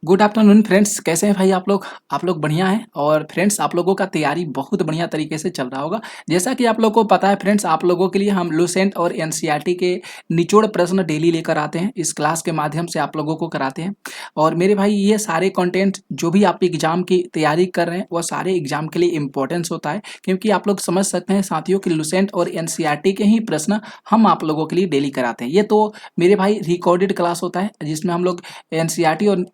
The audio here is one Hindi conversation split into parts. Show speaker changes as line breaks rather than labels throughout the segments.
गुड आफ्टरनून फ्रेंड्स, कैसे हैं भाई आप लोग बढ़िया हैं। और फ्रेंड्स, आप लोगों का तैयारी बहुत बढ़िया तरीके से चल रहा होगा। जैसा कि आप लोगों को पता है फ्रेंड्स, आप लोगों के लिए हम लूसेंट और एनसीईआरटी के निचोड़ प्रश्न डेली लेकर आते हैं। इस क्लास के माध्यम से आप लोगों को कराते हैं। और मेरे भाई, ये सारे कंटेंट जो भी आप एग्जाम की तैयारी कर रहे हैं वह सारे एग्जाम के लिए इंपॉर्टेंस होता है, क्योंकि आप लोग समझ सकते हैं साथियों कि लूसेंट और एनसीईआरटी के ही प्रश्न हम आप लोगों के लिए डेली कराते हैं। ये तो मेरे भाई रिकॉर्डेड क्लास होता है, जिसमें हम लोग एनसीईआरटी और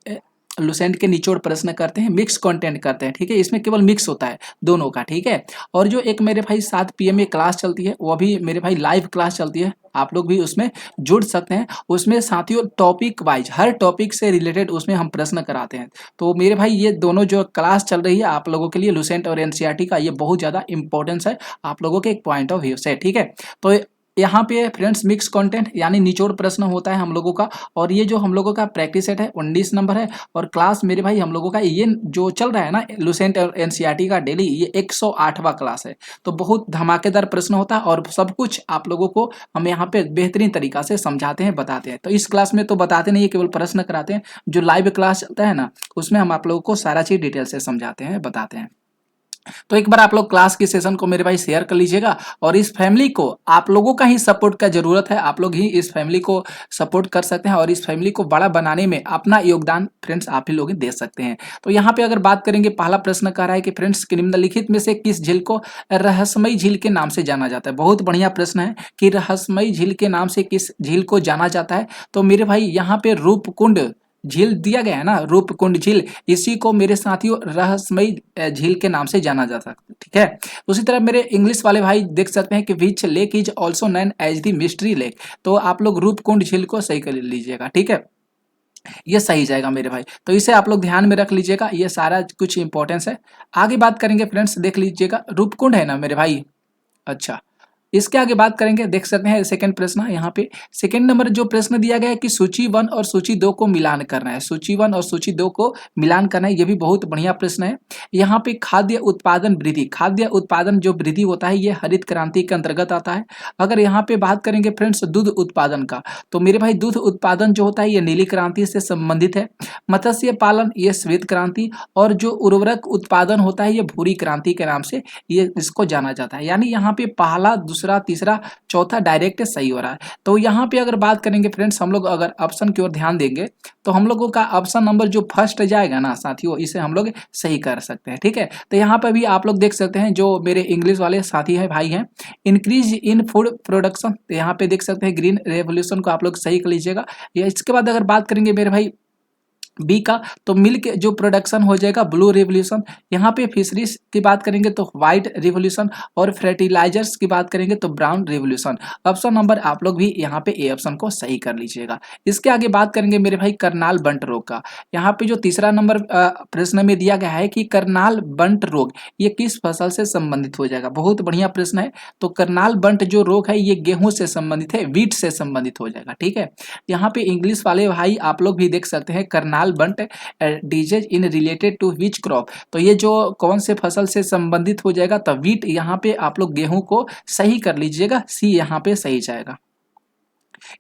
लुसेंट के निचोड़ प्रश्न करते हैं, मिक्स कंटेंट करते हैं। ठीक है, इसमें केवल मिक्स होता है दोनों का। ठीक है, और जो एक मेरे भाई 7 PM में क्लास चलती है, वो भी मेरे भाई लाइव क्लास चलती है। आप लोग भी उसमें जुड़ सकते हैं। उसमें साथियों टॉपिक वाइज, हर टॉपिक से रिलेटेड उसमें हम प्रश्न कराते हैं। तो मेरे भाई, ये दोनों जो क्लास चल रही है आप लोगों के लिए, लुसेंट और एनसीईआरटी का, ये बहुत ज़्यादा इंपॉर्टेंस है आप लोगों के एक पॉइंट ऑफ व्यू से। ठीक है, तो यहाँ पे फ्रेंड्स मिक्स कंटेंट यानी निचोड़ प्रश्न होता है हम लोगों का। और ये जो हम लोगों का प्रैक्टिस सेट है 19 नंबर है। और क्लास मेरे भाई हम लोगों का ये जो चल रहा है ना, लुसेंट और एनसीईआरटी का डेली, ये 108वां क्लास है। तो बहुत धमाकेदार प्रश्न होता है और सब कुछ आप लोगों को हम यहाँ पे बेहतरीन तरीका से समझाते हैं, बताते हैं। तो इस क्लास में तो बताते नहीं है, केवल प्रश्न कराते हैं। जो लाइव क्लास चलता है ना, उसमें हम आप लोगों को सारा चीज डिटेल से समझाते हैं, बताते हैं। तो एक बार आप लोग क्लास की सेशन को मेरे भाई शेयर कर लीजिएगा। और इस फैमिली को आप लोगों का ही सपोर्ट का जरूरत है। आप लोग ही इस फैमिली को सपोर्ट कर सकते हैं और इस फैमिली को बड़ा बनाने में अपना योगदान फ्रेंड्स आप ही लोग दे सकते हैं। तो यहाँ पे अगर बात करेंगे, पहला प्रश्न कह रहा है कि फ्रेंड्स, निम्नलिखित में से किस झील को रहस्यमयी झील के नाम से जाना जाता है। बहुत बढ़िया प्रश्न है कि रहस्यमयी झील के नाम से किस झील को जाना जाता है। तो मेरे भाई, यहाँ पे रूपकुंड झील दिया गया है ना, रूपकुंड झील, इसी को मेरे साथियों रहस्यमयी झील के नाम से जाना जाता है। ठीक है, उसी तरह मेरे इंग्लिश वाले भाई देख सकते हैं कि which lake is also known as the mystery lake. तो आप लोग रूपकुंड झील को सही कर लीजिएगा। ठीक है, ये सही जाएगा मेरे भाई। तो इसे आप लोग ध्यान में रख लीजिएगा, ये सारा कुछ इंपॉर्टेंस है। आगे बात करेंगे फ्रेंड्स, देख लीजिएगा, रूपकुंड है ना मेरे भाई। अच्छा, इसके आगे बात करेंगे, देख सकते हैं सेकंड प्रश्न है यहाँ पे। सेकंड नंबर जो प्रश्न दिया गया है कि सूची 1 और सूची 2 को मिलान करना है। सूची 1 और सूची 2 को मिलान करना है, ये भी बहुत बढ़िया प्रश्न है। यहाँ पे खाद्य उत्पादन वृद्धि, खाद्य उत्पादन जो वृद्धि होता है, ये हरित क्रांति के अंतर्गत आता है। अगर यहाँ पे बात करेंगे फ्रेंड्स दूध उत्पादन का, तो मेरे भाई दूध उत्पादन जो होता है ये नीली क्रांति से संबंधित है। मत्स्य पालन ये श्वेत क्रांति, और जो उर्वरक उत्पादन होता है ये भूरी क्रांति के नाम से ये इसको जाना जाता है। यानी यहाँ पे पहला, दूसरा, तीसरा, चौथा डायरेक्ट सही हो रहा है। तो यहाँ पे अगर बात करेंगे फ्रेंड्स, हम लोग अगर ऑप्शन की ओर ध्यान देंगे, तो हम लोगों का ऑप्शन नंबर जो फर्स्ट जाएगा ना साथियों, इसे हम लोग सही कर सकते हैं। ठीक है, तो यहाँ पे भी आप लोग देख सकते हैं, जो मेरे इंग्लिश वाले साथी है भाई हैं, इंक्रीज इन फूड प्रोडक्शन, तो यहाँ पे देख सकते हैं ग्रीन रेवोल्यूशन को आप लोग सही कर लीजिएगा। या इसके बाद अगर बात करेंगे मेरे भाई बी का, तो मिल्क जो प्रोडक्शन हो जाएगा ब्लू रिवोल्यूशन। यहाँ पे फिशरीज की बात करेंगे तो व्हाइट रिवोल्यूशन, और फर्टिलाइजर्स की बात करेंगे तो ब्राउन रिवोल्यूशन। ऑप्शन नंबर आप लोग भी यहाँ पे ए ऑप्शन को सही कर लीजिएगा। इसके आगे बात करेंगे मेरे भाई करनाल बंट रोग का। यहाँ पे जो तीसरा नंबर प्रश्न में दिया गया है कि करनाल बंट रोग ये किस फसल से संबंधित हो जाएगा। बहुत बढ़िया प्रश्न है। तो करनाल बंट जो रोग है ये गेहूं से संबंधित है, वीट से संबंधित हो जाएगा। ठीक है, यहाँ पे इंग्लिश वाले भाई आप लोग भी देख सकते हैं, Karnal bunt disease in related to which crop, तो ये जो कौन से फसल से संबंधित हो जाएगा, तो वीट, यहाँ पे आप लोग गेहूं को सही कर लीजिएगा, सी यहाँ पे सही जाएगा।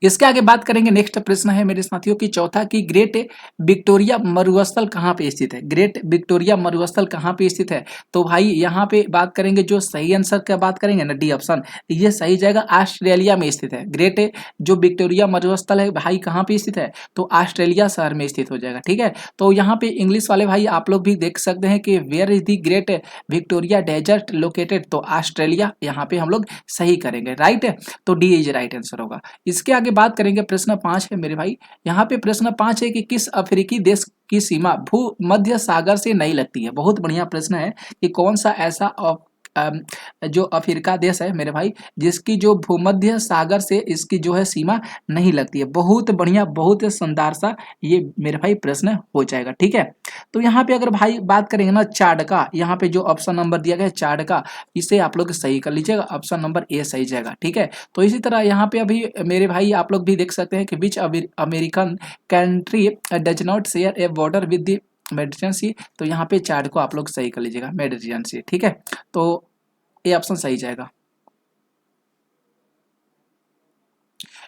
इसके आगे बात करेंगे, नेक्स्ट प्रश्न है मेरे साथियों की चौथा, की ग्रेट विक्टोरिया मरुस्थल कहाँ पे स्थित है। ग्रेट विक्टोरिया मरुस्थल कहाँ पे स्थित है, तो भाई यहाँ पे बात करेंगे, जो सही आंसर का बात करेंगे ना, डी ऑप्शन, ये सही जाएगा। ऑस्ट्रेलिया में स्थित है ग्रेट जो विक्टोरिया मरुस्थल है भाई, कहाँ पे स्थित है, तो ऑस्ट्रेलिया शहर में स्थित हो जाएगा। ठीक है, तो यहाँ पे इंग्लिश वाले भाई आप लोग भी देख सकते हैं कि where is the great Victoria desert located, तो ऑस्ट्रेलिया यहाँ पे हम लोग सही करेंगे। राइट है, तो डी इज राइट आंसर होगा। इसके आगे बात करेंगे, प्रश्न 5 है मेरे भाई। यहाँ पे प्रश्न 5 है कि किस अफ्रीकी देश की सीमा भूमध्य सागर से नहीं लगती है। बहुत बढ़िया प्रश्न है कि कौन सा ऐसा जो अफ्रीका देश है मेरे भाई, जिसकी जो भूमध्य सागर से इसकी जो है सीमा नहीं लगती है। बहुत बढ़िया, बहुत शानदार सा ये मेरे भाई प्रश्न हो जाएगा। ठीक है, तो यहाँ पे अगर भाई बात करेंगे ना चाडका, यहाँ पे जो ऑप्शन नंबर दिया गया है चाडका, इसे आप लोग सही कर लीजिएगा, ऑप्शन नंबर ए सही जाएगा। ठीक है, तो इसी तरह यहाँ पे अभी मेरे भाई आप लोग भी देख सकते हैं कि which American country does not share a border with the Mediterranean sea, तो यहाँ पे चार्ट को आप लोग सही कर लीजिएगा, मेडिटेरेनियन सी। ठीक है, तो ये ऑप्शन सही जाएगा।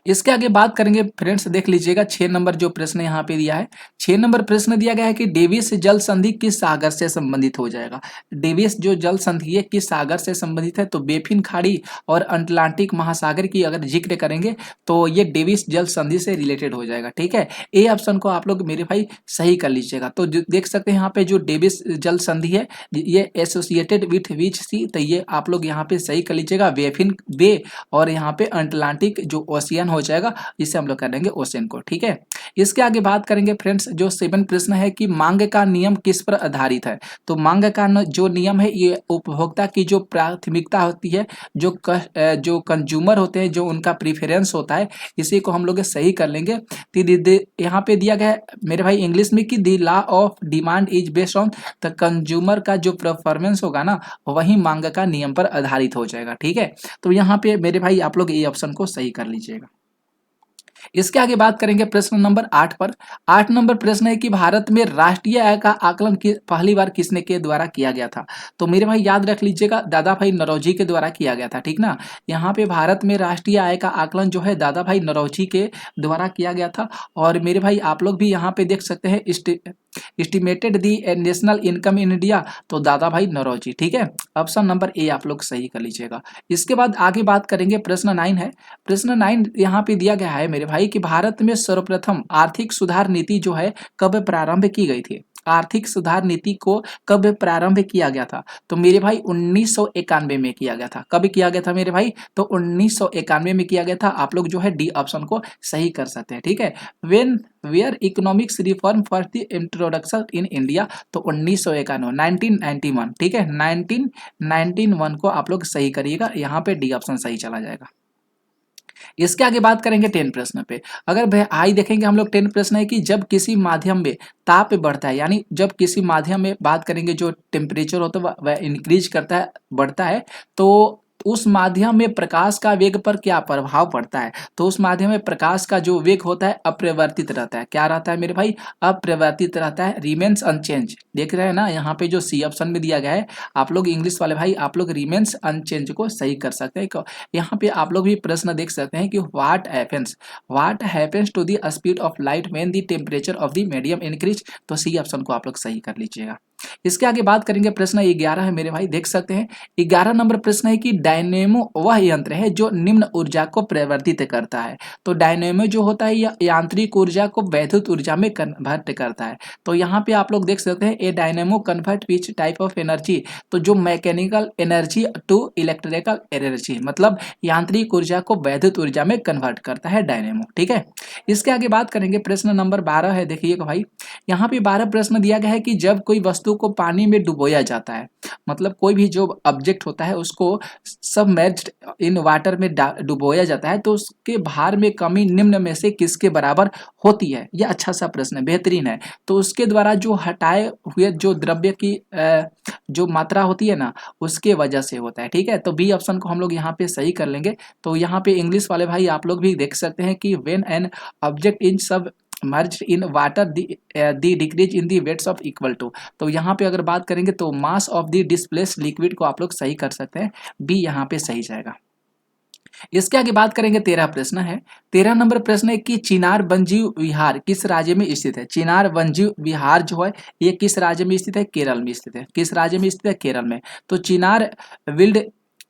इसके आगे बात करेंगे फ्रेंड्स, देख लीजिएगा 6 नंबर जो प्रश्न यहाँ पे दिया है। 6 नंबर प्रश्न दिया गया है कि डेविस जल संधि किस सागर से संबंधित हो जाएगा। डेविस जो जल संधि है किस सागर से संबंधित है, तो बेफिन खाड़ी और अटलांटिक महासागर की अगर जिक्र करेंगे तो ये डेविस जल संधि से रिलेटेड हो जाएगा। ठीक है, ए ऑप्शन को आप लोग मेरे भाई सही कर लीजिएगा। तो देख सकते हैं यहाँ पे जो डेविस जल संधि है ये एसोसिएटेड विथ विच सी, तो ये आप लोग यहाँ पे सही कर लीजिएगा, बेफिन बे और यहाँ पे अटलांटिक जो ओशियन हो जाएगा, इसे हम लोग कर देंगे ओशियन को। ठीक है, इसके आगे बात करेंगे फ्रेंड्स, जो 7 प्रश्न है कि मांग का नियम किस पर आधारित है। तो मांग का जो नियम है ये उपभोक्ता की जो प्राथमिकता होती है, जो कंज्यूमर होते हैं, जो उनका प्रीफरेंस होता है, इसी को हम लोग सही कर लेंगे। यहाँ पे दिया गया है मेरे भाई इंग्लिश में कि the law of demand is based on the consumer का जो परफॉर्मेंस होगा ना, वही मांग का नियम पर आधारित हो जाएगा। ठीक है, तो यहाँ पे मेरे भाई आप लोग ये ऑप्शन को सही कर लीजिएगा। इसके आगे बात करेंगे प्रश्न नंबर 8 पर। 8 नंबर प्रश्न है कि भारत में राष्ट्रीय आय का आकलन पहली बार किसने के द्वारा किया गया था। तो मेरे भाई याद रख लीजिएगा, दादा भाई नौरोजी के द्वारा किया गया था। ठीक ना, यहाँ पे भारत में राष्ट्रीय आय का आकलन जो है दादा भाई नौरोजी के द्वारा किया गया था। और मेरे भाई आप लोग भी यहाँ पे देख सकते हैं estimated the national income in India, तो दादा भाई नौरोजी। ठीक है, ऑप्शन नंबर ए आप लोग सही कर लीजिएगा। इसके बाद आगे बात करेंगे प्रश्न 9 है। प्रश्न 9 यहाँ पे दिया गया है मेरे भाई कि भारत में सर्वप्रथम आर्थिक सुधार नीति जो है कब प्रारंभ की गई थी। आर्थिक सुधार नीति को कब प्रारंभ किया गया था, तो मेरे भाई 1991 में किया गया था। कब किया गया था मेरे भाई, तो 1991 में किया गया था। आप लोग जो है डी ऑप्शन को सही कर सकते हैं। ठीक है, when where economics reform for the introduction in India, तो 1991 1991। ठीक है, 1991 को आप लोग सही करिएगा, यहाँ पे डी ऑप्शन सही चला जाएगा। इसके आगे बात करेंगे 10 प्रश्न पे। अगर भाई देखेंगे हम लोग 10 प्रश्न है कि जब किसी माध्यम में ताप बढ़ता है, यानी जब किसी माध्यम में बात करेंगे जो टेम्परेचर होता है वह इंक्रीज करता है, बढ़ता है, तो उस माध्यम में प्रकाश का वेग पर क्या प्रभाव पड़ता है। तो उस माध्यम में प्रकाश का जो वेग होता है अपरिवर्तित रहता है। क्या रहता है मेरे भाई, अपरिवर्तित रहता है, रिमेन्स अनचेंज। देख रहे हैं ना, यहाँ पे जो सी ऑप्शन में दिया गया है, आप लोग इंग्लिश वाले भाई आप लोग रिमेन्स अनचेंज को सही कर सकते हैं। यहाँ पे आप लोग भी प्रश्न देख सकते हैं कि what happens to the speed of light when the temperature of the medium increase, तो सी ऑप्शन को आप लोग सही कर लीजिएगा। इसके आगे बात करेंगे प्रश्न 11 है मेरे भाई, देख सकते हैं 11 नंबर प्रश्न है कि डायनेमो वह यंत्र है जो निम्न ऊर्जा को परिवर्तित करता है। तो डायनेमो जो होता है यह यांत्रिक ऊर्जा को वैद्युत ऊर्जा में कन्वर्ट करता है। तो यहाँ पे आप लोग देख सकते हैं a dynamo convert which type of energy, तो जो mechanical energy to electrical energy, मतलब यांत्रिक ऊर्जा को वैद्युत ऊर्जा में कन्वर्ट करता है डायनेमो। ठीक है, इसके आगे बात करेंगे प्रश्न नंबर 12 है। देखिएगा भाई, यहाँ पे 12 प्रश्न दिया गया है कि जब कोई वस्तु को पानी में डुबोया जाता है, मतलब कोई भी जो ऑब्जेक्ट होता है उसको सबमर्ज्ड इन वाटर में डुबोया जाता है, तो उसके भार में कमी निम्न में से किसके बराबर होती है। यह अच्छा सा प्रश्न है, बेहतरीन है। तो उसके द्वारा जो हटाए हुए जो द्रव्य की जो मात्रा होती है ना, उसके वजह से होता है। ठीक है, तो बी ऑप्शन को हम लोग यहाँ पे सही कर लेंगे। तो यहाँ पे इंग्लिश वाले भाई आप लोग भी देख सकते हैं कि when an object in submerged in water the decrease in the weights of equal to, तो यहाँ पे अगर बात करेंगे तो mass of the displace liquid को आप लोग सही कर सकते हैं, बी यहाँ पे सही जाएगा। इसके आगे बात करेंगे 13 प्रश्न है। 13 नंबर प्रश्न है कि चिनार वन्यजीव विहार किस राज्य में स्थित है। चिनार वन्यजीव विहार जो है ये किस राज्य में स्थित है, केरल में स्थित है। किस राज्य में स्थित है, केरल में। तो चिनार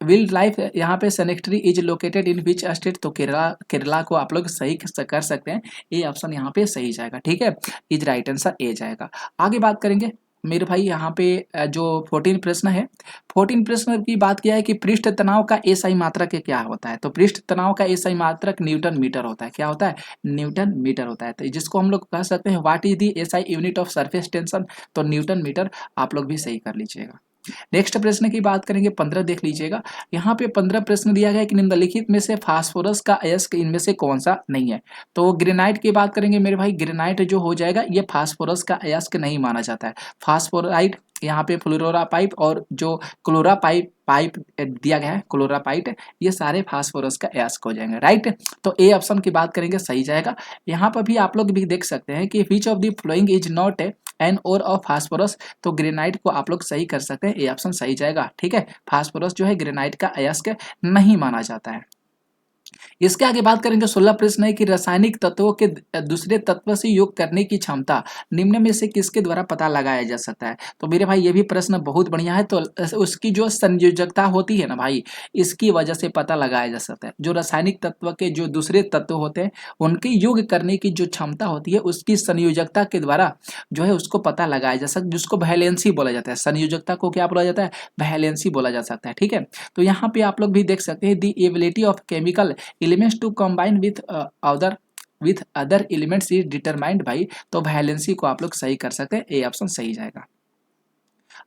विल्ड लाइफ यहाँ पे sanctuary is located in which state, तो केरला को आप लोग सही कर सकते हैं, ए ऑप्शन यहाँ पे सही जाएगा। ठीक है, इज राइट आंसर ए जाएगा। आगे बात करेंगे मेरे भाई यहाँ पे जो 14 प्रश्न है, 14 प्रश्न की बात किया है कि पृष्ठ तनाव का एसआई मात्रक क्या होता है। तो पृष्ठ तनाव का एसआई मात्रक न्यूटन मीटर होता है। क्या होता है, न्यूटन मीटर होता है। तो जिसको हम लोग कह सकते हैं what is the SI unit of surface tension, तो न्यूटन मीटर आप लोग भी सही कर लीजिएगा। नेक्स्ट प्रश्न की बात करेंगे 15, देख लीजिएगा। यहाँ पे 15 प्रश्न दिया गया है कि निम्नलिखित में से फास्फोरस का अयस्क इनमें से कौन सा नहीं है। तो ग्रेनाइट की बात करेंगे मेरे भाई, ग्रेनाइट जो हो जाएगा ये फास्फोरस का अयस्क नहीं माना जाता है। फास्फोराइड यहाँ पे फ्लोरापाइप और जो क्लोरापाइप दिया गया है क्लोरापाइट, ये सारे फास्फोरस का अयस्क हो जाएंगे। राइट, तो ए ऑप्शन की बात करेंगे सही जाएगा। यहाँ पर भी आप लोग भी देख सकते हैं कि which of the flowing is not an ore of phosphorus, तो ग्रेनाइट को आप लोग सही कर सकते हैं, ए ऑप्शन सही जाएगा। ठीक है, फास्फोरस जो है ग्रेनाइट का अयस्क नहीं माना जाता है। इसके आगे बात करेंगे 16 प्रश्न है कि रासायनिक तत्वों के दूसरे तत्व से योग करने की क्षमता निम्न में से किसके द्वारा पता लगाया जा सकता है। तो मेरे भाई ये भी प्रश्न बहुत बढ़िया है। तो उसकी जो संयोजकता होती है ना भाई, इसकी वजह से पता लगाया जा सकता है। जो रासायनिक तत्व के जो दूसरे तत्व होते हैं उनके योग करने की जो क्षमता होती है उसकी संयोजकता के द्वारा जो है उसको पता लगाया जा सकता है, जिसको वैलेंसी बोला जाता है। संयोजकता को क्या बोला जाता है? वैलेंसी बोला जा सकता है। ठीक है, तो यहाँ पे आप लोग भी देख सकते हैं the ability of chemical elements to combine with other elements is determined by। तो वैलेंसी को आप लोग सही कर सकते हैं, ए ऑप्शन सही जाएगा।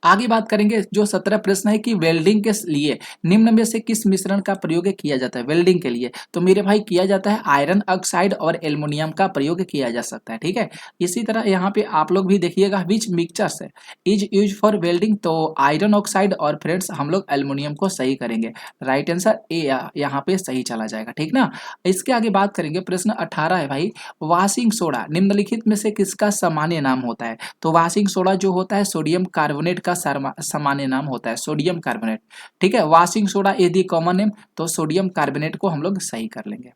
आगे बात करेंगे जो 17 प्रश्न है कि वेल्डिंग के लिए निम्न में से किस मिश्रण का प्रयोग किया जाता है। वेल्डिंग के लिए तो मेरे भाई किया जाता है आयरन ऑक्साइड और एल्युमिनियम का प्रयोग किया जा सकता है। ठीक है, इसी तरह यहाँ पे आप लोग भी देखिएगा which mixtures is use for welding. तो आयरन ऑक्साइड और फ्रेंड्स हम लोग एल्युमिनियम को सही करेंगे। राइट आंसर ए यहाँ पे सही चला जाएगा। ठीक ना, इसके आगे बात करेंगे प्रश्न 18 है भाई, वाशिंग सोडा निम्नलिखित में से किसका सामान्य नाम होता है। तो वाशिंग सोडा जो होता है सोडियम कार्बोनेट का सामान्य नाम होता है, सोडियम कार्बोनेट। ठीक है, वाशिंग सोडा यदि कॉमन नेम तो सोडियम कार्बोनेट को हम लोग सही कर लेंगे।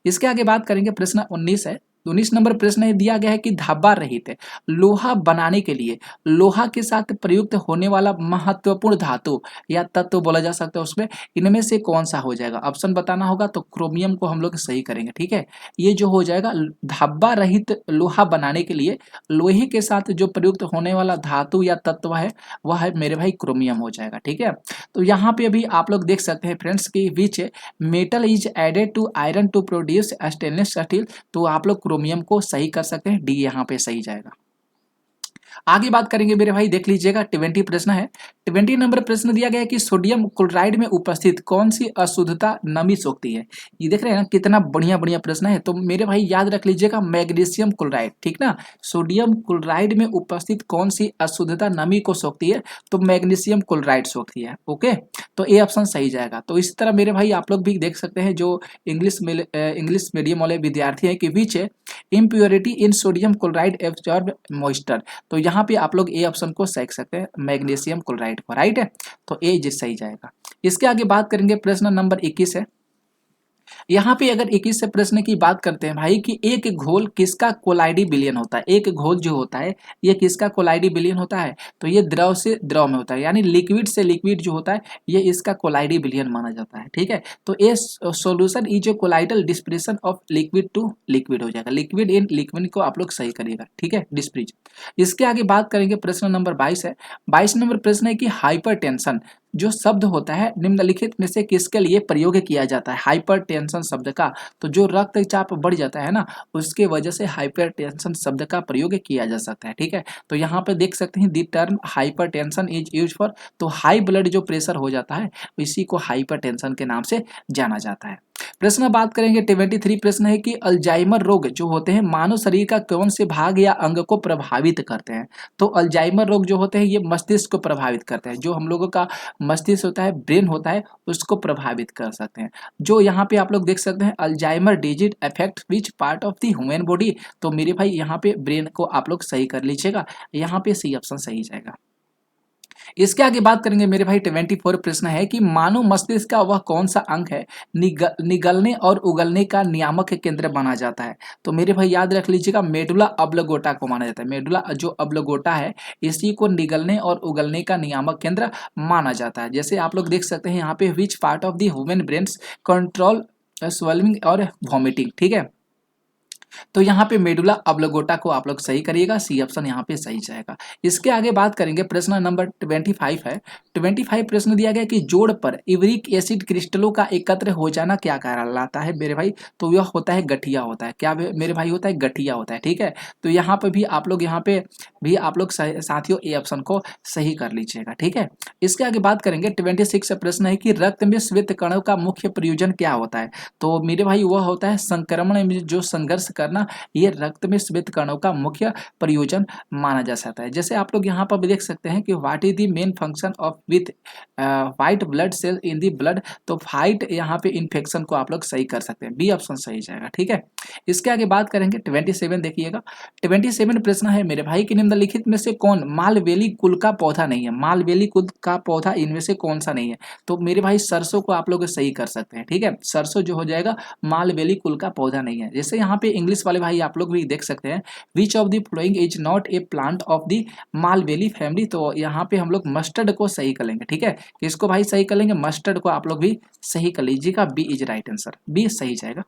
इसके आगे बात करेंगे प्रश्न 19 है। 19 नंबर प्रश्न दिया गया है कि धाबा रहित लोहा बनाने के लिए लोहा के साथ प्रयुक्त होने वाला महत्वपूर्ण धातु या तत्व बोला जा सकता है उसमें इनमें से कौन सा हो जाएगा। ऑप्शन बताना होगा तो क्रोमियम को हम लोग सही करेंगे। ठीक है, ये जो हो जाएगा धाबा रहित लोहा बनाने के लिए लोहे के साथ जो प्रयुक्त होने वाला धातु या तत्व है वह है मेरे भाई क्रोमियम हो जाएगा। ठीक है, तो यहाँ पे अभी आप लोग देख सकते हैं फ्रेंड्स की which metal is added to iron to produce stainless steel. तो आप लोग क्रोमियम को सही कर सकते हैं, डी यहाँ पे सही जाएगा। आगे बात करेंगे मेरे भाई, देख लीजिएगा 20 प्रश्न है। 20 नंबर प्रश्न दिया गया है कि सोडियम क्लोराइड में उपस्थित कौन सी अशुद्धता नमी सोखती है। ये देख रहे हैं ना कितना बढ़िया बढ़िया प्रश्न है। तो मेरे भाई याद रख लीजिएगा मैग्नीशियम क्लोराइड। ठीक ना, सोडियम क्लोराइड में उपस्थित कौन सी अशुद्धता नमी को सोखती है। तो मैग्नीशियम क्लोराइड सोखती है। ओके, तो ए ऑप्शन सही जाएगा। तो इस तरह मेरे भाई आप लोग भी देख सकते हैं जो इंग्लिश मीडियम वाले विद्यार्थी हैं कि which impurity in sodium chloride absorb moisture. तो यहाँ पे आप लोग ए ऑप्शन को सेक सकते हैं, मैग्नीशियम क्लोराइड को। राइट है, तो ए जिस सही जाएगा। इसके आगे बात करेंगे प्रश्न नंबर 21 है। यहाँ पे अगर 21 से प्रश्न की बात करते हैं भाई कि एक घोल किसका कोलाइडी विलयन होता है। एक घोल जो होता है ये किसका कोलाइडी विलयन होता है। तो ये द्रव से द्रव में होता है, यानी लिक्विड से लिक्विड जो होता है ये इसका कोलाइडी विलयन माना जाता है। ठीक है, तो ये solution is a colloidal dispersion of liquid to liquid हो जाएगा। लिक्विड इन लिक्विड को आप लोग सही करिएगा। ठीक है, डिस्प्रीज। इसके आगे बात करेंगे प्रश्न नंबर 22 है। 22 नंबर प्रश्न है कि हाइपरटेंशन जो शब्द होता है निम्नलिखित में से किसके लिए प्रयोग किया जाता है। हाइपरटेंशन शब्द का, तो जो रक्तचाप बढ़ जाता है ना उसके वजह से हाइपरटेंशन शब्द का प्रयोग किया जा सकता है। ठीक है, तो यहाँ पे देख सकते हैं the term hypertension is use for. तो हाई ब्लड जो प्रेशर हो जाता है इसी को हाइपरटेंशन के नाम से जाना जाता है। प्रश्न बात करेंगे 23 प्रश्न है कि अल्जाइमर रोग जो होते हैं मानव शरीर का कौन से भाग या अंग को प्रभावित करते हैं। तो अल्जाइमर रोग जो होते हैं ये मस्तिष्क को प्रभावित करते हैं। जो हम लोगों का मस्तिष्क होता है, ब्रेन होता है, उसको प्रभावित कर सकते हैं। जो यहाँ पे आप लोग देख सकते हैं Alzheimer disease affect which part of the human body. तो मेरे भाई यहाँ पे ब्रेन को आप लोग सही कर लीजिएगा, यहाँ पे सी ऑप्शन सही जाएगा। इसके आगे बात करेंगे मेरे भाई 24 प्रश्न है कि मानव मस्तिष्क का वह कौन सा अंग है निगलने और उगलने का नियामक केंद्र माना जाता है। तो मेरे भाई याद रख लीजिएगा मेडुला ऑब्लोंगेटा को माना जाता है। मेडुला जो ऑब्लोंगेटा है इसी को निगलने और उगलने का नियामक केंद्र माना जाता है। जैसे आप लोग देख सकते हैं यहाँ पे which part of the human brains control swelling और वॉमिटिंग। ठीक है, तो यहाँ पे मेडुला ऑब्लोंगेटा को आप लोग सही करिएगा, सी ऑप्शन यहाँ पे सही जाएगा। इसके आगे बात करेंगे प्रश्न नंबर 25 है। 25 प्रश्न दिया गया कि जोड़ पर यूरिक एसिड क्रिस्टलों का एकत्र हो जाना क्या कहलाता है मेरे भाई। तो यह होता है गठिया होता है। क्या मेरे भाई होता है? गठिया होता है। ठीक है, तो यहाँ पे भी आप लोग साथियों ए ऑप्शन को सही कर लीजिएगा। ठीक है, इसके आगे बात करेंगे 26 प्रश्न है कि रक्त में श्वेत कणों का मुख्य प्रयोजन क्या होता है। तो मेरे भाई वह होता है संक्रमण में जो संघर्ष करना ये रक्त में श्वेत कणों का मुख्य प्रयोजन माना जा सकता है। जैसे आप लोग यहाँ पर भी देख सकते हैं कि what is the main function of with white blood cell in the blood, तो फाइट यहाँ पे इन्फेक्शन को आप लोग सही कर सकते हैं, बी ऑप्शन सही जाएगा। ठीक है, इसके आगे बात करेंगे 27 देखिएगा। 27 प्रश्न है मेरे भाई कि निम्नलिखित में से कौन मालवेली कुल का पौधा नहीं है, मालवेली कुल का पौधा इनमें से कौन सा नहीं है, तो मेरे भाई सरसों को आप लोग सही कर सकते हैं। ठीक है, सरसों जो हो जाएगा मालवेली कुल का पौधा नहीं है। जैसे यहाँ पे इंग्लिश वाले भाई आप लोग भी देख सकते हैं, which of the flowing is not a plant of the malvaceae family, तो यहाँ पे हम लोग मस्टर्ड को सही कर लेंगे। ठीक है, किसको भाई सही कर लेंगे, मस्टर्ड को आप लोग भी सही कर लीजिएगा, B is right answer, B सही जाएगा।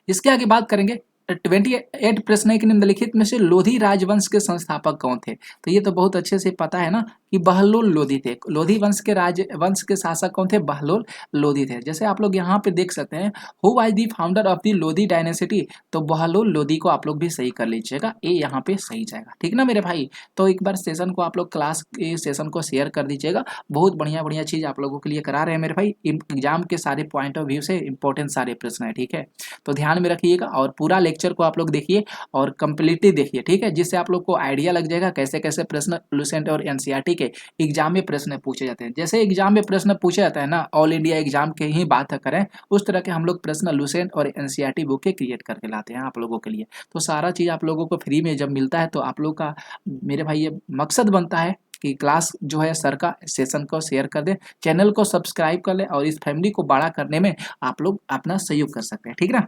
इसके आगे बात करेंगे 28 प्रश्न है कि निम्नलिखित में से लोधी राजवंश के संस्थापक कौन थे, तो ये तो बहुत अच्छे से पता है ना कि बहलोल लोधी थे। लोधी वंश के शासक कौन थे, बहलोल लोधी थे। जैसे आप लोग यहाँ पे देख सकते हैं who was the founder of the Lodhi dynasty, तो बहलोल लोधी को आप लोग भी सही कर लीजिएगा, ए यहाँ पे सही जाएगा। ठीक ना मेरे भाई, तो एक बार सेशन को आप लोग क्लास के सेशन को शेयर कर दीजिएगा, बहुत बढ़िया बढ़िया चीज आप लोगों के लिए करा रहे हैं मेरे भाई, एग्जाम के सारे पॉइंट ऑफ व्यू से इंपॉर्टेंट सारे प्रश्न है। ठीक है, तो ध्यान में रखिएगा और पूरा लेक्चर को आप लोग देखिए और कंप्लीटली देखिए। ठीक है, जिससे आप लोग को आइडिया लग जाएगा कैसे कैसे प्रश्न लुसेंट और एनसीईआरटी के एग्जाम में प्रश्न पूछे जाते हैं। जैसे एग्जाम में प्रश्न पूछे जाता है ना, ऑल इंडिया एग्जाम के ही बात करें, उस तरह के हम लोग प्रश्न लुसेंट और एनसीईआरटी बुक के क्रिएट करके लाते हैं आप लोगों के लिए। तो सारा चीज आप लोगों को फ्री में जब मिलता है तो आप लोग का मेरे भाई ये मकसद बनता है कि क्लास जो है सर का सेशन को शेयर कर दें, चैनल को सब्सक्राइब कर लें और इस फैमिली को बड़ा करने में आप लोग अपना सहयोग कर सकते हैं। ठीक ना,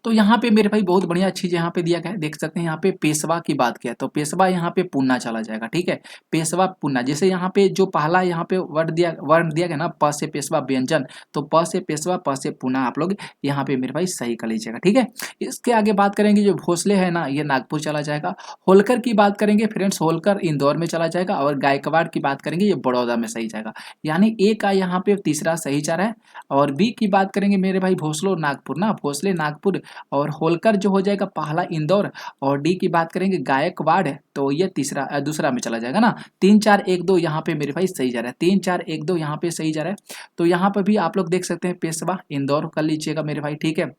तो यहाँ पे मेरे भाई बहुत बढ़िया चीज यहाँ पे दिया गया है, देख सकते हैं यहाँ पे पेशवा की बात किया तो पेशवा यहाँ पे पुन्ना चला जाएगा। ठीक है, पेशवा पुन्ना, जैसे यहाँ पे जो पहला यहाँ पे वर्ण दिया गया ना, प से पेशवा व्यंजन, तो प से पेशवा प से पुन्ना आप लोग यहाँ पे मेरे भाई सही कर लीजिएगा। ठीक है, इसके आगे बात करेंगे जो भोसले है ना, ये नागपुर चला जाएगा। होलकर की बात करेंगे फ्रेंड्स, होलकर इंदौर में चला जाएगा और गायकवाड़ की बात करेंगे ये बड़ौदा में सही जाएगा, यानी ए का यहाँ पे तीसरा सही जा रहा है। और बी की बात करेंगे मेरे भाई भोसलो नागपुर ना, भोसले नागपुर, और होलकर जो हो जाएगा पहला इंदौर, और डी की बात करेंगे गायकवाड़ तो ये दूसरा में चला जाएगा ना। 3 4 1 2 यहाँ पे मेरे भाई सही जा रहा है, 3 4 1 2 यहाँ पे सही जा रहा है। तो यहाँ पर भी आप लोग देख सकते हैं पेशवा इंदौर कर लीजिएगा मेरे भाई। ठीक है,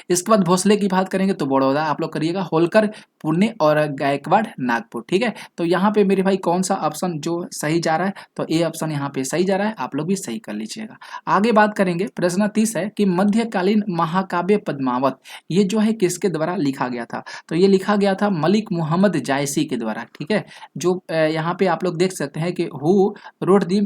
इसके बाद भोसले की बात करेंगे तो बड़ौदा आप लोग करिएगा, होलकर पुणे और गायकवाड़ नागपुर। ठीक है, तो यहाँ पे मेरे भाई कौन सा ऑप्शन जो सही जा रहा है, तो ए ऑप्शन यहाँ पे सही जा रहा है, आप लोग भी सही कर लीजिएगा। आगे बात करेंगे प्रश्न 30 है कि मध्यकालीन महाकाव्य पद्मावत ये जो है किसके द्वारा लिखा गया था, तो ये लिखा गया था मलिक मुहम्मद जायसी के द्वारा। ठीक है, जो यहाँ पे आप लोग देख सकते हैं कि हु रोड दी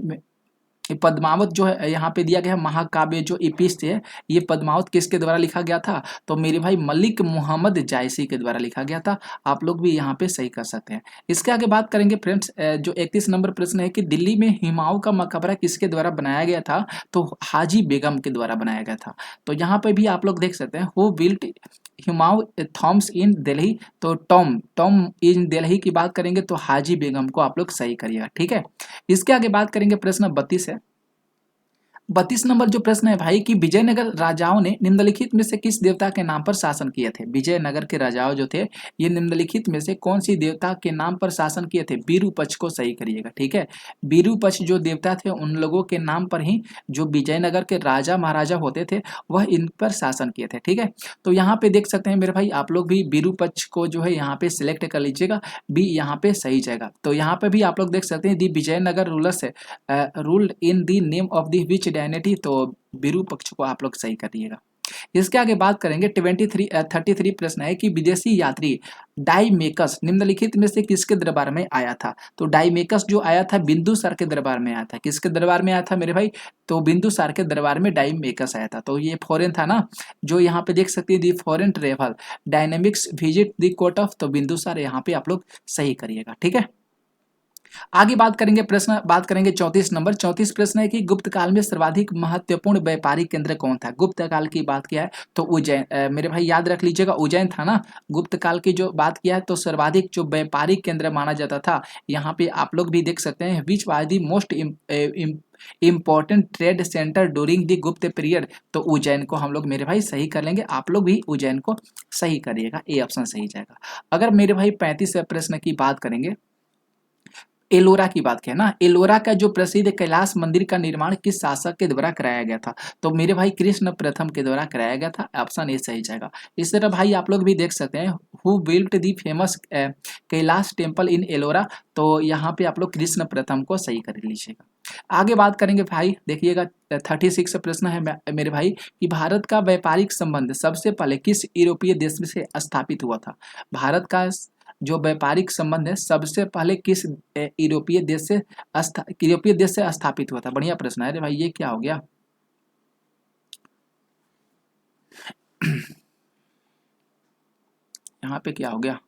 पद्मावत जो है यहाँ पे दिया गया है महाकाव्य जो इपिस है, ये पद्मावत किसके द्वारा लिखा गया था, तो मेरे भाई मलिक मुहम्मद जायसी के द्वारा लिखा गया था, आप लोग भी यहाँ पे सही कर सकते हैं। इसके आगे बात करेंगे फ्रेंड्स, जो 31 नंबर प्रश्न है कि दिल्ली में हुमायूं का मकबरा किसके द्वारा बनाया गया था, तो हाजी बेगम के द्वारा बनाया गया था। तो यहाँ पे भी आप लोग देख सकते हैं हु बिल्ट हुमायूं थॉम्स इन दिल्ली, तो टॉम इन दिल्ली की बात करेंगे तो हाजी बेगम को आप लोग सही करिएगा। ठीक है, इसके आगे बात करेंगे प्रश्न 32 है। 32 नंबर जो प्रश्न है भाई कि विजयनगर राजाओं ने निम्नलिखित में से किस देवता के नाम पर शासन किए थे, विजयनगर के राजाओं जो थे ये निम्नलिखित में से कौन सी देवता के नाम पर शासन किए थे, बीरूपक्ष को सही करिएगा। ठीक है, बीरूपक्ष जो देवता थे उन लोगों के नाम पर ही जो विजयनगर के राजा महाराजा होते थे वह इन पर शासन किए थे। ठीक है, तो यहाँ पे देख सकते हैं मेरे भाई आप लोग भी बीरूपक्ष को जो है यहाँ पे सिलेक्ट कर लीजिएगा, बी यहाँ पे सही जाएगा। तो यहाँ पे भी आप लोग देख सकते हैं the Vijayanagara rulers ruled in the name of the which dynasty, तो विरूपक्ष को आप लोग सही करिएगा। इसके आगे बात करेंगे 33 प्रश्न है कि विदेशी यात्री डाइमेकस निम्नलिखित में से किसके दरबार में आया था, तो डाइमेकस जो आया था बिंदुसार के दरबार में आया था, किसके दरबार में आया था मेरे भाई, तो बिंदुसार के दरबार में डाइमेकस आया था। तो ये फॉरेन था ना, जो यहाँ पे देख सकते हैं दी foreign travel dynamics visit the court of, तो बिंदुसार यहाँ पे आप लोग सही करिएगा। ठीक है, आगे बात करेंगे 34 नंबर 34 प्रश्न है कि गुप्त काल में सर्वाधिक महत्वपूर्ण व्यापारिक केंद्र कौन था, गुप्त काल की बात किया है तो उज्जैन, मेरे भाई याद रख लीजिएगा उज्जैन था ना। गुप्त काल की जो बात किया है तो सर्वाधिक जो व्यापारिक केंद्र माना जाता था, यहाँ पे आप लोग भी देख सकते हैं which was the most important trade centre during the गुप्त पीरियड, तो उज्जैन को हम लोग मेरे भाई सही कर लेंगे, आप लोग भी उज्जैन को सही करिएगा, ए ऑप्शन सही जाएगा। अगर मेरे भाई 35 प्रश्न की बात करेंगे एलोरा की बात करें ना, एलोरा का जो प्रसिद्ध कैलाश मंदिर का निर्माण किस शासक के द्वारा कराया गया था? तो मेरे भाई कृष्ण प्रथम के द्वारा कराया गया था, ऑप्शन ए सही जाएगा। इस तरह भाई आप लोग भी देख सकते हैं, who built the famous Kailash temple in Ellora, तो यहाँ पे आप लोग कृष्ण प्रथम को सही कर लीजिएगा। आगे बात करेंगे भाई, देखिएगा 36 प्रश्न है मेरे भाई, कि भारत का व्यापारिक संबंध सबसे पहले किस यूरोपीय देश से स्थापित हुआ था? भारत का जो व्यापारिक संबंध है सबसे पहले किस यूरोपीय देश से स्थापित हुआ था? बढ़िया प्रश्न है। अरे भाई ये क्या हो गया? यहाँ पे क्या हो गया?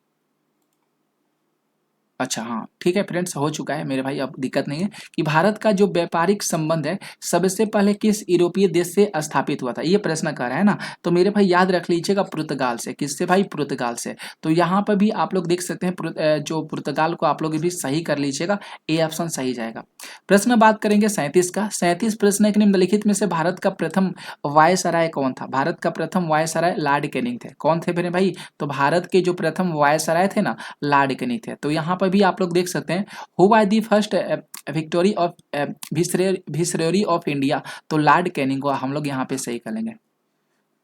अच्छा हाँ ठीक है फ्रेंड्स, हो चुका है मेरे भाई, अब दिक्कत नहीं है। कि भारत का जो व्यापारिक संबंध है सबसे पहले किस यूरोपीय देश से स्थापित हुआ था, ये प्रश्न कर रहा है ना। तो मेरे भाई याद रख लीजिएगा, पुर्तगाल से। किससे भाई? पुर्तगाल से। तो यहाँ पर भी आप लोग देख सकते हैं जो पुर्तगाल को आप लोग भी सही कर लीजिएगा, ए ऑप्शन सही जाएगा। प्रश्न बात करेंगे 37 का। 37 प्रश्न है कि निम्नलिखित में से भारत का प्रथम वायसराय कौन था? भारत का प्रथम वायसराय लॉर्ड कैनिंग थे। कौन थे मेरे भाई? तो भारत के जो प्रथम वायसराय थे ना, लॉर्ड कैनिंग थे। तो यहाँ पर भी आप लोग देख सकते हैं, who was the first victory of viceroy of India, तो लॉर्ड कैनिंग को हम लोग यहाँ पे सही कर लेंगे।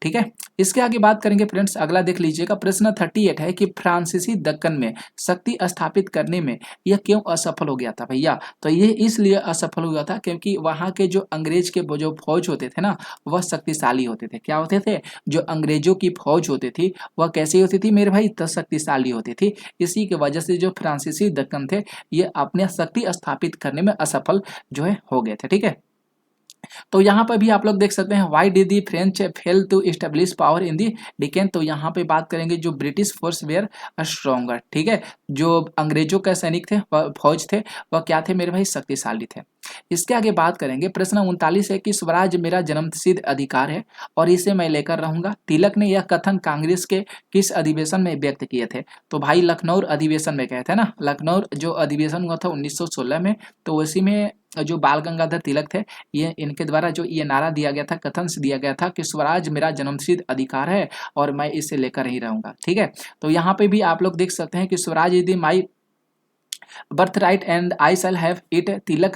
ठीक है, इसके आगे बात करेंगे फ्रेंड्स, अगला देख लीजिएगा। प्रश्न 38 है कि फ्रांसीसी दक्कन में शक्ति स्थापित करने में यह क्यों असफल हो गया था भैया? तो ये इसलिए असफल हुआ था क्योंकि वहाँ के जो अंग्रेज के जो फौज होते थे ना, वह शक्तिशाली होते थे। क्या होते थे? जो अंग्रेजों की फौज होती थी वह कैसी होती थी मेरे भाई? तो शक्तिशाली होती थी। इसी की वजह से जो फ्रांसीसी दक्कन थे ये अपने शक्ति स्थापित करने में असफल जो है हो गए थे। ठीक है, तो यहाँ पर भी आप लोग देख सकते हैं, why did the French fail to establish power in the Deccan. तो यहाँ पे बात करेंगे जो ब्रिटिश फोर्स वेयर स्ट्रॉन्गर। ठीक है, जो अंग्रेजों के सैनिक थे फौज थे वह क्या थे मेरे भाई? शक्तिशाली थे। इसके आगे बात करेंगे, प्रश्न 39 है कि स्वराज मेरा जन्मसिद्ध अधिकार है और इसे मैं लेकर रहूंगा। तिलक ने यह कथन कांग्रेस के किस अधिवेशन में व्यक्त किए थे? तो भाई लखनऊ अधिवेशन में कहे थे ना, लखनऊ जो अधिवेशन हुआ था 1916 में, तो उसी में जो बाल गंगाधर तिलक थे, ये इनके द्वारा जो ये नारा दिया गया था, कथन से दिया गया था कि स्वराज मेरा जन्मसिद्ध अधिकार है और मैं इसे लेकर ही रहूंगा। ठीक है, तो यहाँ पे भी आप लोग देख सकते हैं कि Swaraj is my birth right and I shall have it, Tilak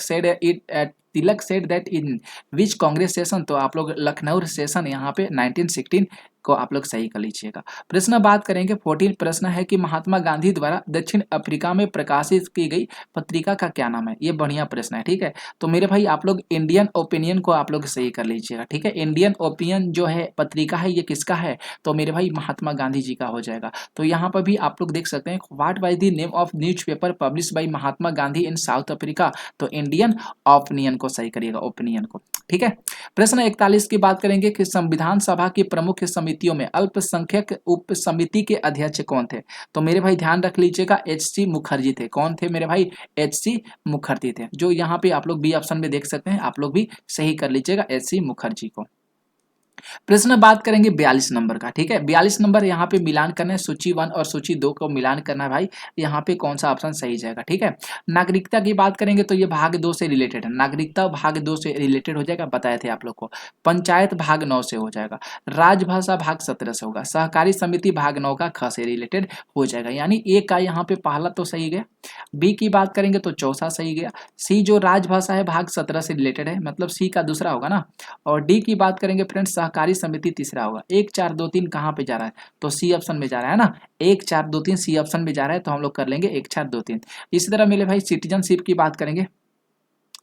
said that in which Congress session. तो आप लोग लखनऊ सेशन यहाँ पे 1916 को आप लोग सही कर लीजिएगा। प्रश्न बात करेंगे 14 प्रश्न है कि महात्मा गांधी द्वारा दक्षिण अफ्रीका में प्रकाशित की गई पत्रिका का क्या नाम है? ये बढ़िया प्रश्न है। ठीक है, तो मेरे भाई आप लोग इंडियन ओपिनियन को आप लोग सही कर लीजिएगा। ठीक है, इंडियन ओपिनियन जो है पत्रिका है, ये किसका है? तो मेरे भाई महात्मा गांधी जी का हो जाएगा। तो यहाँ पर भी आप लोग देख सकते हैं, what was the name of newspaper publish by Mahatma Gandhi in south Africa. तो इंडियन ओपिनियन को सही करिएगा, ओपिनियन को। ठीक है, प्रश्न 41 की बात करेंगे कि संविधान सभा की प्रमुख समितियों में अल्पसंख्यक उप समिति के अध्यक्ष कौन थे? तो मेरे भाई ध्यान रख लीजिएगा, एच.सी. मुखर्जी थे। कौन थे मेरे भाई? एच.सी. मुखर्जी थे, जो यहाँ पे आप लोग बी ऑप्शन में देख सकते हैं, आप लोग भी सही कर लीजिएगा एच.सी. मुखर्जी को। प्रश्न बात करेंगे 42 नंबर का। ठीक है, 42 नंबर यहाँ पे मिलान करना है, सूची 1 और सूची 2 को मिलान करना है भाई। यहाँ पे कौन सा ऑप्शन सही जाएगा? ठीक है, नागरिकता की बात करेंगे तो ये भाग 2 से रिलेटेड है, नागरिकता भाग 2 से रिलेटेड हो जाएगा, बताए थे आप लोग को। पंचायत भाग 9 से हो जाएगा, राजभाषा भाग 17 से होगा, सहकारी समिति भाग 9 का ख से रिलेटेड हो जाएगा। यानी ए का यहाँ पे पहला तो सही गया, बी की बात करेंगे तो चौथा सही गया, सी जो राजभाषा है भाग 17 से रिलेटेड है, मतलब सी का दूसरा होगा ना, और डी की बात करेंगे फ्रेंड्स सहकारी समिति तीसरा होगा। 1 4 2 3 कहाँ पे जा रहा है? तो सी ऑप्शन में जा रहा है ना, 1 4 2 3 सी ऑप्शन में जा रहा है, तो हम लोग कर लेंगे 1 4 2 3। इसी तरह मेरे भाई सिटीजनशिप की बात करेंगे,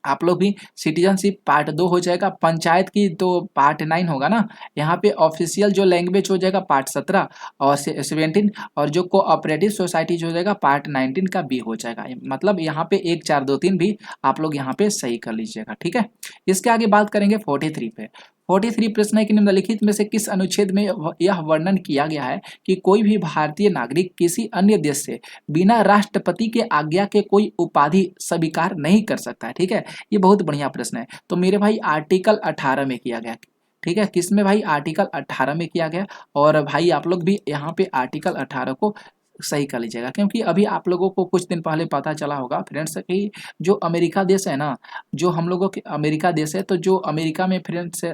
आप लोग भी सिटीजनशिप पार्ट 2 हो जाएगा, पंचायत की तो पार्ट 9 होगा ना, यहाँ पे ऑफिशियल जो लैंग्वेज हो जाएगा पार्ट 17 और 17, और जो कोऑपरेटिव सोसाइटीज हो जाएगा पार्ट 19 का बी हो जाएगा। मतलब यहाँ पे 1 4 2 3 भी आप लोग यहाँ पे सही कर लीजिएगा। ठीक है, इसके आगे बात करेंगे 43 पे। 43 प्रश्न है कि निम्नलिखित में से किस अनुच्छेद में यह वर्णन किया गया है कि कोई भी भारतीय नागरिक किसी अन्य देश से बिना राष्ट्रपति के आज्ञा के कोई उपाधि स्वीकार नहीं कर सकता है? ठीक है, ये बहुत बढ़िया प्रश्न है। तो मेरे भाई आर्टिकल 18 में किया गया। ठीक है, किसमें भाई? आर्टिकल 18 में किया गया। और भाई आप लोग भी यहाँ पे आर्टिकल 18 को सही कर लीजिएगा, क्योंकि अभी आप लोगों को कुछ दिन पहले पता चला होगा फ्रेंड्स कि जो अमेरिका देश है ना, जो हम लोगों के अमेरिका देश है, तो जो अमेरिका में फ्रेंड्स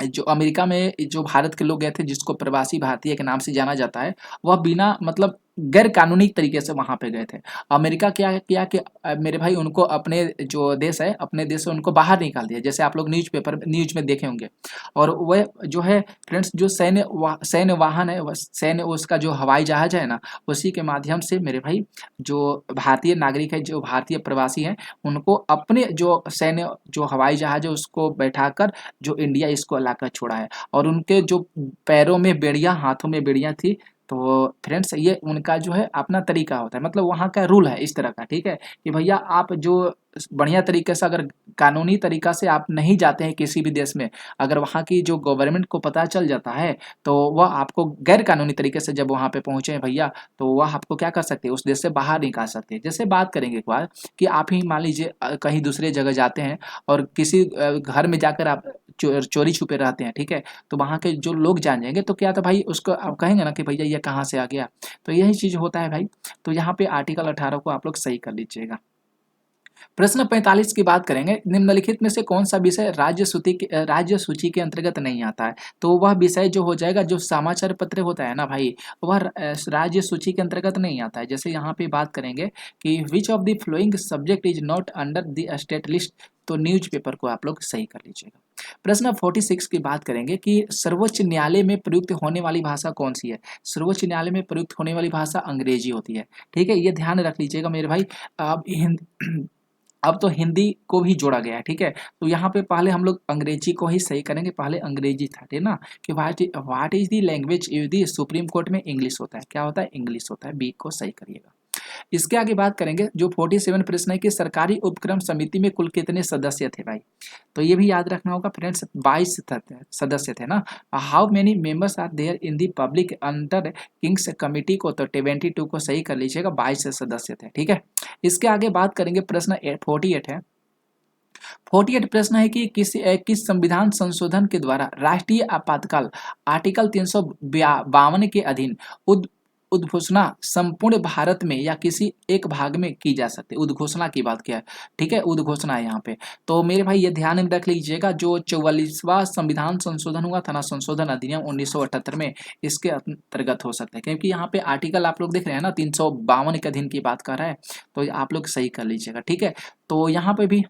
जो अमेरिका में जो भारत के लोग गए थे, जिसको प्रवासी भारतीय के नाम से जाना जाता है, वह बिना मतलब गैर कानूनी तरीके से वहाँ पे गए थे। अमेरिका क्या किया कि मेरे भाई उनको अपने जो देश है, अपने देश से उनको बाहर निकाल दिया, जैसे आप लोग न्यूज़ में देखे होंगे। और वह जो है फ्रेंड्स, जो सैन्य वाहन है, वह सैन्य उसका जो हवाई जहाज है ना, उसी के माध्यम से मेरे भाई जो भारतीय नागरिक है, जो भारतीय प्रवासी हैं, उनको अपने जो सैन्य जो हवाई जहाज है उसको बैठाकर जो इंडिया इसको लाकर छोड़ा है। और उनके जो पैरों में बेड़ियां, हाथों में बेड़ियां थी। तो फ्रेंड्स ये उनका जो है अपना तरीका होता है, मतलब वहाँ का रूल है इस तरह का, ठीक है, कि भैया आप जो बढ़िया तरीके से, अगर कानूनी तरीका से आप नहीं जाते हैं किसी भी देश में, अगर वहाँ की जो गवर्नमेंट को पता चल जाता है, तो वह आपको गैर कानूनी तरीके से जब वहाँ पे पहुँचे हैं भैया, तो वह आपको क्या कर सकते हैं, उस देश से बाहर निकाल सकते हैं। जैसे बात करेंगे एक बार कि आप ही मान लीजिए कहीं दूसरे जगह जाते हैं और किसी घर में जाकर आप चोरी छुपे रहते हैं, ठीक है, तो वहाँ के जो लोग जान जाएंगे तो क्या था भाई, उसको आप कहेंगे ना कि भैया ये कहाँ से आ गया। तो यही चीज़ होता है भाई। तो यहाँ पे आर्टिकल 18 को आप लोग सही कर लीजिएगा। प्रश्न 45 की बात करेंगे, निम्नलिखित में से कौन सा विषय राज्य सूची के अंतर्गत नहीं आता है। तो वह विषय जो हो जाएगा, जो समाचार पत्र होता है ना भाई, वह राज्य सूची के अंतर्गत नहीं आता है। जैसे यहाँ पे बात करेंगे कि which of the flowing subject is not under the state list, तो न्यूज़पेपर को आप लोग सही कर लीजिएगा। प्रश्न 46 की बात करेंगे कि सर्वोच्च न्यायालय में प्रयुक्त होने वाली भाषा कौन सी है। सर्वोच्च न्यायालय में प्रयुक्त होने वाली भाषा अंग्रेजी होती है, ठीक है, ये ध्यान रख लीजिएगा मेरे भाई। अब अब तो हिंदी को भी जोड़ा गया है, ठीक है। तो यहाँ पे पहले हम लोग अंग्रेजी को ही सही करेंगे, पहले अंग्रेजी था, ठीक ना, कि what is the language used the supreme court में, इंग्लिश होता है, क्या होता है, इंग्लिश होता है, बी को सही करिएगा। इसके आगे बात करेंगे, जो 47 प्रश्न है कि सरकारी उपक्रम समिति में कुल कितने सदस्य थे भाई। तो ये भी याद रखना होगा फ्रेंड्स, 22 सदस्य थे ना। How many members are there in the public under kings committee को, तो 72 को सही कर लीजिएगा, 22 सदस्य थे, ठीक है। इसके आगे बात करेंगे, प्रश्न 48 है। 48 प्रश्न है कि किस संविधान संशोधन के द्वारा राष्ट्रीय आपातकाल आर्टिकल 352 के अधीन उद्घोषणा संपूर्ण भारत में या किसी एक भाग में की जा सकती है। उद्घोषणा की बात किया है, ठीक है, उद्घोषणा है यहाँ पे। तो मेरे भाई ये ध्यान में रख लीजिएगा, जो 44वां संविधान संशोधन हुआ था ना, संशोधन अधिनियम 1978 में, इसके अंतर्गत हो सकता है, क्योंकि यहाँ पे आर्टिकल आप लोग देख रहे हैं ना, 352 के अधीन की बात कर रहा है। तो आप लोग सही कर लीजिएगा, ठीक है। तो यहाँ पे भी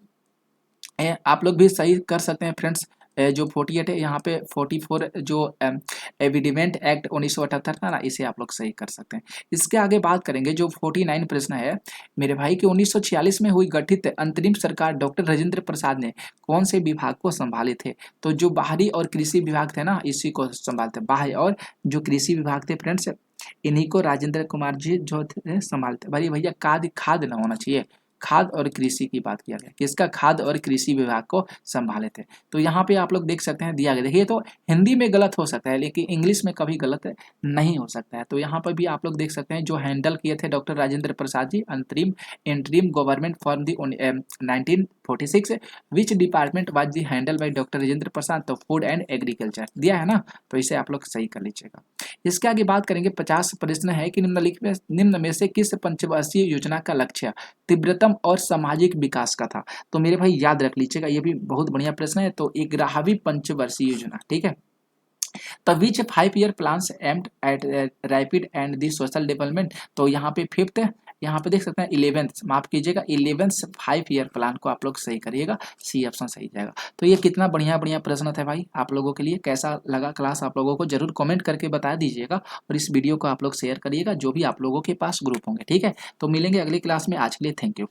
आप लोग भी सही कर सकते हैं फ्रेंड्स। जो 48 है, यहाँ पे 44 जो एविडेंट एक्ट 1978 था ना, इसे आप लोग सही कर सकते हैं। इसके आगे बात करेंगे, जो 49 प्रश्न है मेरे भाई, कि 1946 में हुई गठित अंतरिम सरकार डॉक्टर राजेंद्र प्रसाद ने कौन से विभाग को संभाले थे। तो जो बाहरी और कृषि विभाग थे ना, इसी को संभालते, बाह्य और जो कृषि विभाग थे फ्रेंड्स, इन्हीं को राजेंद्र कुमार जी जो थे संभालते। भाई भैया खाद ना होना चाहिए, खाद और कृषि की बात किया गया, किसका, खाद और कृषि विभाग को संभाले थे। तो यहाँ पे आप लोग देख सकते हैं दिया गया, देखिए तो हिंदी में गलत हो सकता है लेकिन इंग्लिश में कभी गलत नहीं हो सकता है। तो यहाँ पर भी आप लोग देख सकते हैं, जो हैंडल किए थे डॉक्टर राजेंद्र प्रसाद जी, अंतरिम interim government for the 1946, which department was the handle by doctor Rajendra Prasad, तो फूड एंड एग्रीकल्चर दिया है ना, तो इसे आप लोग सही कर लीजिएगा। इसके आगे बात करेंगे, 50 प्रश्न है कि निम्न में से किस पंचवर्षीय योजना का लक्ष्य तीव्रतम और सामाजिक विकास का था। तो मेरे भाई याद रख लीजिएगा, ये भी बहुत बढ़िया प्रश्न है। तो 11वीं पंचवर्षीय योजना, ठीक है। The which 5 year plans aimed at rapid and the social development, तो यहाँ पे 5th, यहाँ पे देख सकते हैं 11th, माफ कीजिएगा 11th 5 ईयर प्लान को आप लोग सही करिएगा, सी ऑप्शन सही जाएगा। तो ये कितना बढ़िया बढ़िया प्रश्न था भाई आप लोगों के लिए। कैसा लगा क्लास आप लोगों को जरूर कमेंट करके बता दीजिएगा, और इस वीडियो को आप लोग शेयर करिएगा जो भी आप लोगों के पास ग्रुप होंगे, ठीक है। तो मिलेंगे अगली क्लास में, आज के लिए थैंक यू।